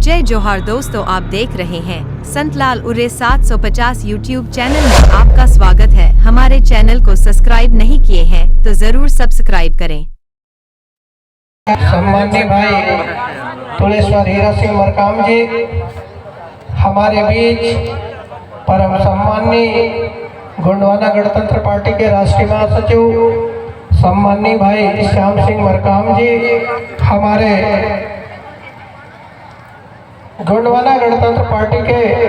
जय जोहार दोस्तों, आप देख रहे हैं संतलाल उरे 750 यूट्यूब चैनल में आपका स्वागत है। हमारे चैनल को सब्सक्राइब नहीं किए हैं तो जरूर सब्सक्राइब करें। सम्माननीय भाई तुलेश्वर हीरा सिंह मरकाम जी हमारे बीच, परम सम्माननीय गोंडवाना गणतंत्र पार्टी के राष्ट्रीय महासचिव सम्माननीय भाई श्याम सिंह मरकाम जी, हमारे गोंडवाना गणतंत्र पार्टी के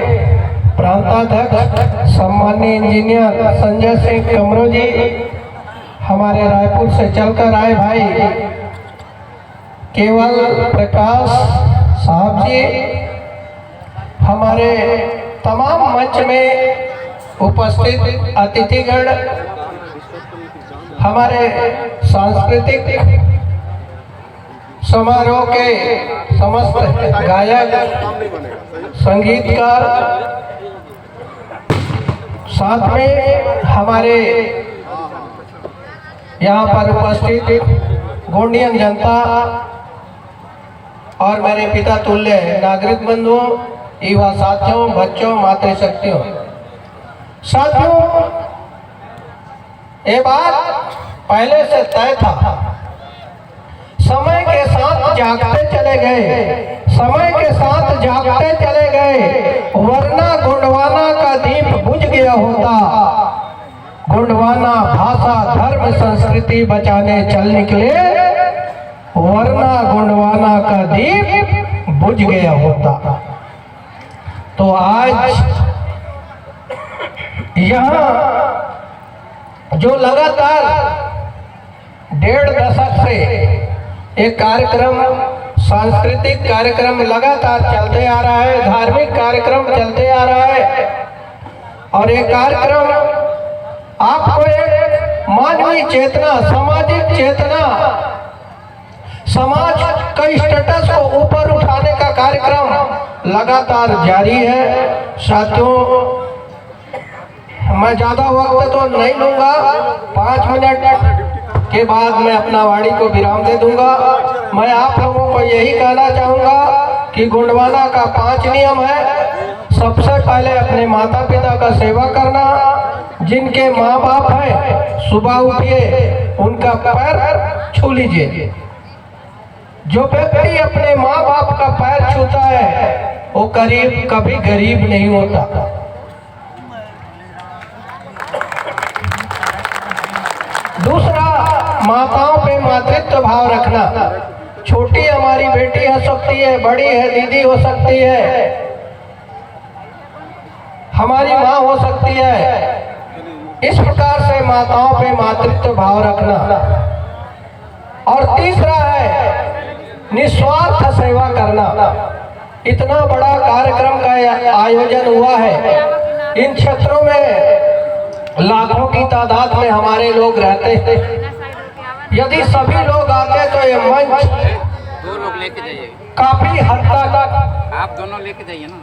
प्रांताध्यक्ष सम्माननीय इंजीनियर संजय सिंह कमरो जी, हमारे रायपुर से चलकर आए भाई केवल प्रकाश साहब जी, हमारे तमाम मंच में उपस्थित अतिथिगण, हमारे सांस्कृतिक समारोह के समस्त गायक संगीतकार, साथ में हमारे यहाँ पर उपस्थित गोंडियन जनता और मेरे पिता तुल्य नागरिक बंधुओं, युवा साथियों, बच्चों, मातृशक्तियों, साथियों, ये बात पहले से तय था। समय के साथ जागते चले गए, समय के साथ जागते चले गए, वरना गोंडवाना का दीप बुझ गया होता। गोंडवाना भाषा धर्म संस्कृति बचाने चल निकले, वरना गोंडवाना का दीप बुझ गया होता। तो आज यहाँ जो लगातार 1.5 दशक से एक कार्यक्रम, सांस्कृतिक कार्यक्रम लगातार चलते आ रहा है, धार्मिक कार्यक्रम चलते आ रहा है, और ये कार्यक्रम आपको एक मानवीय चेतना, सामाजिक चेतना, समाज का स्टेटस को ऊपर उठाने का कार्यक्रम लगातार जारी है। साथियों, मैं ज्यादा वक्त तो नहीं लूंगा, 5 मिनट के बाद मैं अपना वाणी को विराम दे दूंगा। मैं आप लोगों को यही कहना चाहूंगा कि गोंडवाना का 5 नियम है। सबसे पहले अपने माता पिता का सेवा करना, जिनके माँ बाप हैं सुबह उठिए उनका पैर छू लीजिए। जो व्यक्ति अपने माँ बाप का पैर छूता है वो कभी गरीब नहीं होता। दूसरा, माताओं पे मातृत्व भाव रखना। छोटी हमारी बेटी हो सकती है, बड़ी है दीदी हो सकती है, हमारी माँ हो सकती है। इस प्रकार से माताओं पे मातृत्व भाव रखना। और तीसरा है निस्वार्थ सेवा करना। इतना बड़ा कार्यक्रम का आयोजन हुआ है, इन क्षेत्रों में लाखों की तादाद में हमारे लोग रहते हैं। यदि सभी लोग आते तो ये मंच 2 लोग लेके जाइए, काफी हद तक आप दोनों लेके जाइए ना,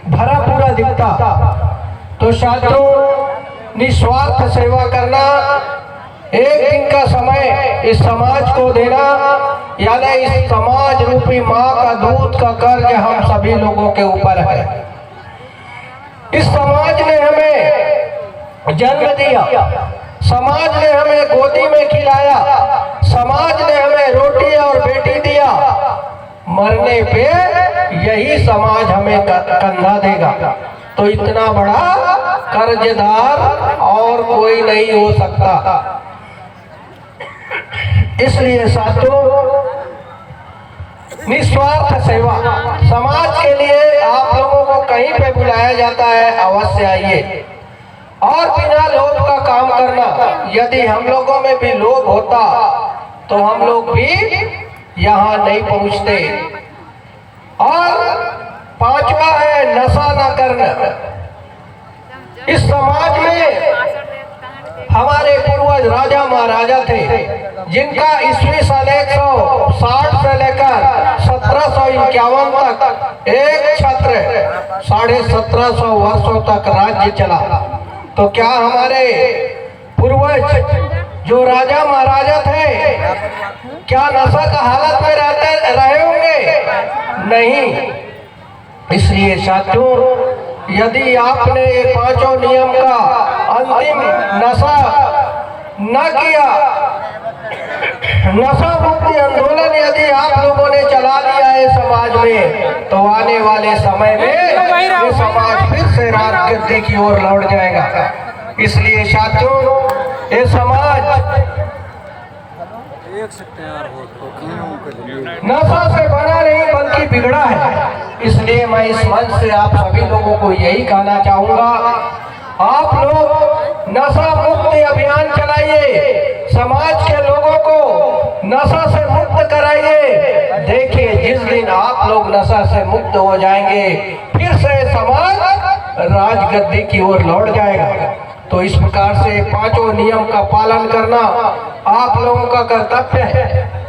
भरा पूरा दिखता। तो साथियों, निस्वार्थ सेवा करना, एक दिन का समय इस समाज को देना, यानी इस समाज रूपी माँ का दूध का कर्ज हम सभी लोगों के ऊपर है। इस समाज ने हमें जन्म दिया, समाज ने हमें गोदी में खिलाया, समाज ने हमें रोटी और बेटी दिया, मरने पे यही समाज हमें कंधा देगा। तो इतना बड़ा कर्जदार और कोई नहीं हो सकता। इसलिए साथियों, निस्वार्थ सेवा, समाज के लिए आप लोगों को कहीं पे बुलाया जाता है, अवश्य आइए। और बिना लोभ का काम करना। यदि हम लोगों में भी लोभ होता तो हम लोग भी यहाँ नहीं पहुँचते। और 5वां है नशा न करना। इस समाज में हमारे पूर्वज राजा महाराजा थे, जिनका ईस्वी सन 160 से लेकर 1751 तक एक छत्र 1750 वर्षों तक राज्य चला। तो क्या हमारे पूर्वज जो राजा महाराजा थे क्या नशा का हालत में रहे होंगे? नहीं, इसलिए साथियों, यदि आपने ये पांचों नियम का अंतिम नशा न किया, नशा मुक्ति आंदोलन यदि आप लोगों ने चला दिया है समाज में, तो आने वाले समय में ये समाज फिर से राजगद्दी की ओर लौट जाएगा। इसलिए साथियों, ये समाज नशा से बना नहीं बल्कि बिगड़ा है। इसलिए मैं इस मंच से आप सभी लोगों को यही कहना चाहूंगा, आप लोग नशा मुक्ति अभियान चलाइए, समाज के लोगों को नशा से मुक्त कराइए। देखिए, जिस दिन आप लोग नशा से मुक्त हो जाएंगे, फिर से समाज राजगद्दी की ओर लौट जाएगा। तो इस प्रकार से पांचों नियम का पालन करना आप लोगों का कर्तव्य है।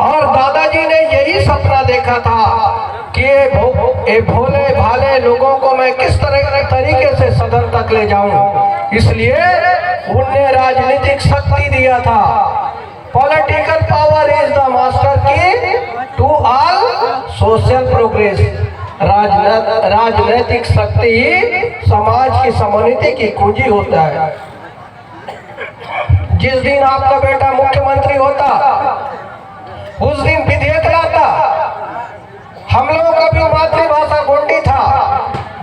और दादाजी ने यही सपना देखा था कि ये भोले भाले लोगों को मैं किस तरीके से सदन तक ले जाऊं। इसलिए उन्हें राजनीतिक शक्ति दिया था। Political power is the master की टू ऑल सोशल प्रोग्रेस। राजनीतिक शक्ति ही समाज की समोन्नति की कुंजी होता है। जिस दिन आपका बेटा मुख्यमंत्री होता, उस दिन विधेयक लाता। हम लोगों का भी मातृभाषा गोंडी था,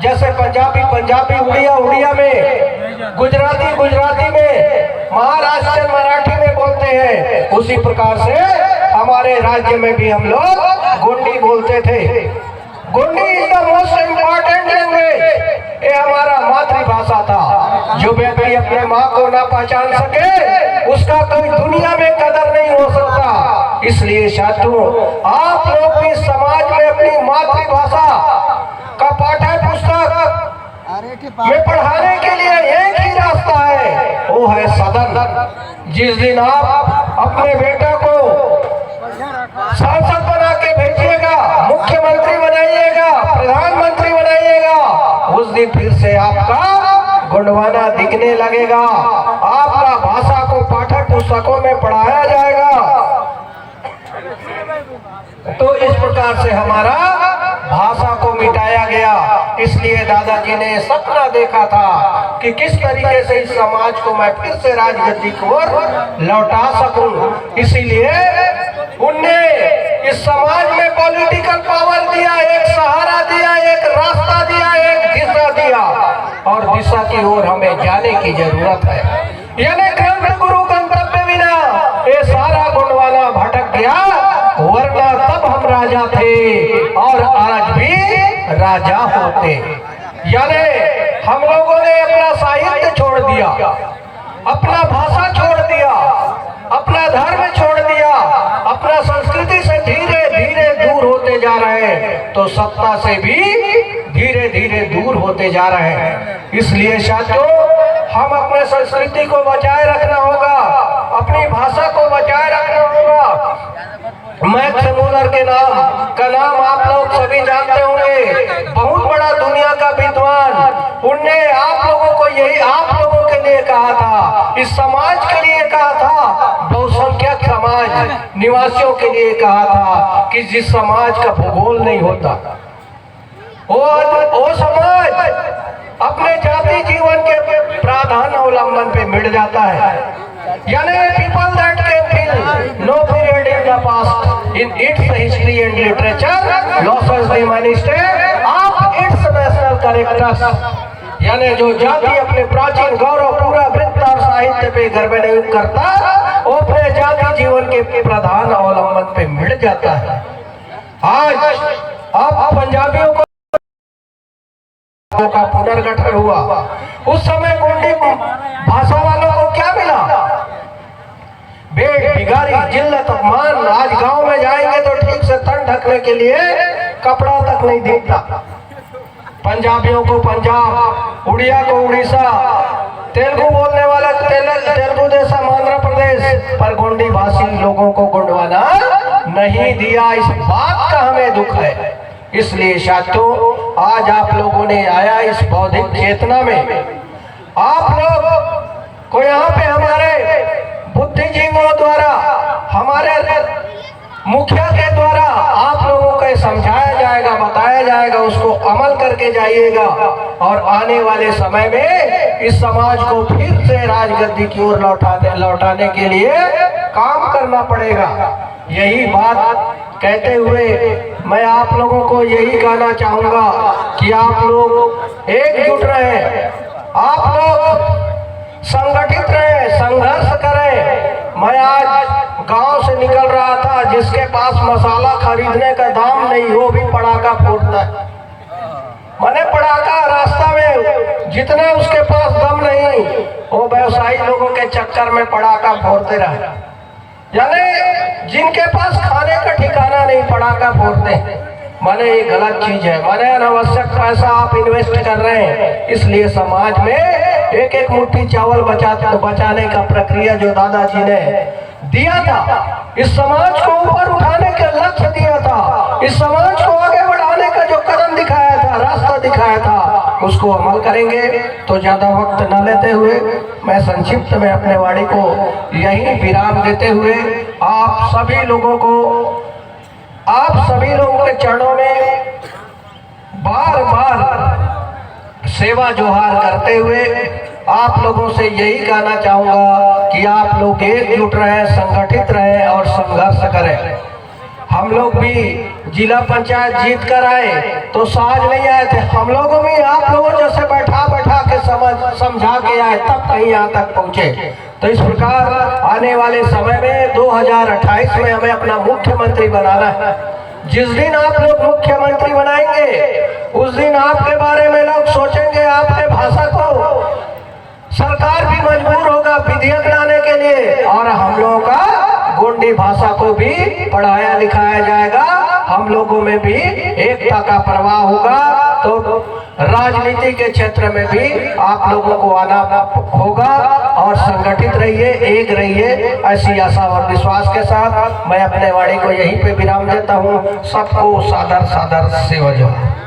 जैसे पंजाबी पंजाबी, उड़िया उड़िया में, गुजराती गुजराती में, महाराष्ट्र मराठी में बोलते हैं। उसी प्रकार से हमारे राज्य में भी हम लोग गोंडी बोलते थे। Gondi is the most important language. ये हमारा मातृभाषा था। जो व्यक्ति अपने माँ को ना पहचान सके, उसका कोई दुनिया में कदर नहीं हो सकता। इसलिए साथियों, आप लोग भी समाज में अपनी मातृभाषा का पाठ्य पुस्तक में पढ़ाने के लिए एक ही रास्ता है, वो है सदन। जिस दिन आप अपने बेटा को सांसद बना के भेजिएगा, मुख्यमंत्री बनाइएगा, प्रधानमंत्री बनाइएगा, उस दिन फिर से आपका गुणवाना दिखने लगेगा। आपका भाषा को पाठ्य पुस्तकों में पढ़ाया जाएगा। तो इस प्रकार से हमारा भाषा को मिटाया गया। इसलिए दादाजी ने सपना देखा था कि किस तरीके से इस समाज को मैं फिर से राजगद्दी की ओर लौटा सकूं। इसीलिए उनने इस समाज में पॉलिटिकल पावर दिया, एक सहारा दिया, एक रास्ता दिया, एक दिशा दिया। और दिशा की ओर हमें जाने की जरूरत है। यानी ग्रंथ गुरु गंतव्य बिना ये सारा गुणवाना भटक गया, वरना तब हम राजा थे और आज भी राजा होते। यानी हम लोगों ने अपना साहित्य छोड़ दिया, अपना भाषा छोड़ दिया, अपना धर्म छोड़ दिया, अपना संस्कृति से धीरे धीरे दूर होते जा रहे हैं, तो सत्ता से भी धीरे धीरे दूर होते जा रहे हैं। इसलिए साथियों, हम अपने संस्कृति को बचाए रखना होगा, अपनी भाषा को बचाए रखना होगा। मैक्स मूलर के नाम आप लोग सभी जानते होंगे। बहुत बड़ा दुनिया का विद्वान, उनने आप लोगों को यही आप लोगों के लिए कहा था, इस समाज के लिए कहा था, बहुसंख्यक समाज निवासियों के लिए कहा था कि जिस समाज का भूगोल नहीं होता, वो समाज अपने जाति जीवन के प्रावधान अवलंबन पे मिट जाता है। यानी people that can feel no period in the past in its history and literature loses the mainstay of its national characters. यानी जो जाति अपने प्राचीन गौरव पूरा वृत्त और साहित्य पे गर्व नहीं करता, वो अपने जाति जीवन के प्रधान अवलंबन पे मिट जाता है। आज अब पंजाबियों को का पुनर्गठन हुआ, उस समय गोंडी भाषा वालों को क्या मिला? बेट बिगारी, जिल्लत, अपमान। आज गांव में जाएंगे तो ठीक से तन ढकने के लिए कपड़ा तक नहीं दिखता। पंजाबियों को पंजाब, उड़िया को उड़ीसा, तेलुगु बोलने वाला तेलुगु देश आंध्र प्रदेश, पर गोंडी भाषी लोगों को गोंडवाना नहीं दिया। इस बात का हमें दुख है। इसलिए साथियों, आज आप लोगों ने आया इस बौद्धिक चेतना में, आप लोग को यहाँ पे हमारे बुद्धिजीवियों द्वारा, हमारे मुखिया के द्वारा आप लोगों को समझाया जाएगा, बताया जाएगा, उसको अमल करके जाइएगा और आने वाले समय में इस समाज को फिर से राजगद्दी की ओर लौटाने के लिए काम करना पड़ेगा। यही बात कहते हुए मैं आप लोगों को यही कहना चाहूँगा कि आप लोग एकजुट रहें, आप लोग संगठित रहें, संघर्ष करें। मैं आज गांव से निकल रहा था, जिसके पास मसाला खरीदने का दाम नहीं वो भी पटाखा फोड़ता है। मैंने पटाखा रास्ता में, जितने उसके पास दम नहीं वो व्यवसायी लोगों के चक्कर में पटाखा फोड़ते रहे। यानी जिनके पास खाने का ठिकाना नहीं पटाखा फोड़ते हैं। माने ये गलत चीज है। माने अनावश्यक पैसा आप इन्वेस्ट कर रहे हैं, इसलिए समाज में एक एक मुट्ठी चावल बचाने का प्रक्रिया जो दादाजी ने दिया था, इस समाज को ऊपर उठाने का लक्ष्य दिया था, इस समाज को आगे बढ़ाने का जो कदम दिखाया था, रास्ता दिखाया था, उसको अमल करेंगे। तो ज्यादा वक्त न लेते हुए मैं संक्षिप्त में अपने वाणी को यही विराम देते हुए आप सभी लोगों के चरणों में बार बार सेवा जोहार करते हुए आप लोगों से यही कहना चाहूँगा कि आप लोग एकजुट रहें, संगठित रहें और संघर्ष करें। हम लोग भी जिला पंचायत जीत कर आए तो सहज नहीं आए थे। हम लोगों में आप लोगों जैसे बैठा के समझा के आए, तब कहीं यहाँ तक पहुँचे। तो इस प्रकार आने वाले समय में 2028 में हमें अपना मुख्यमंत्री बनाना है। जिस दिन आप लोग मुख्यमंत्री बनाएंगे उस दिन आपके बारे में लोग सोचेंगे, आपके भाषा को सरकार भी मजबूर होगा विधेयक लाने के लिए, और हम लोगों का गोंडी भाषा को भी पढ़ाया लिखाया जाएगा। हम लोगों में भी एकता का प्रवाह होगा। तो राजनीति के क्षेत्र में भी आप लोगों को आना होगा और संगठित रहिए, एक रहिए, ऐसी आशा और विश्वास के साथ मैं अपने वाणी को यहीं पे विराम देता हूँ। सबको सादर सादर सेवा जोहार।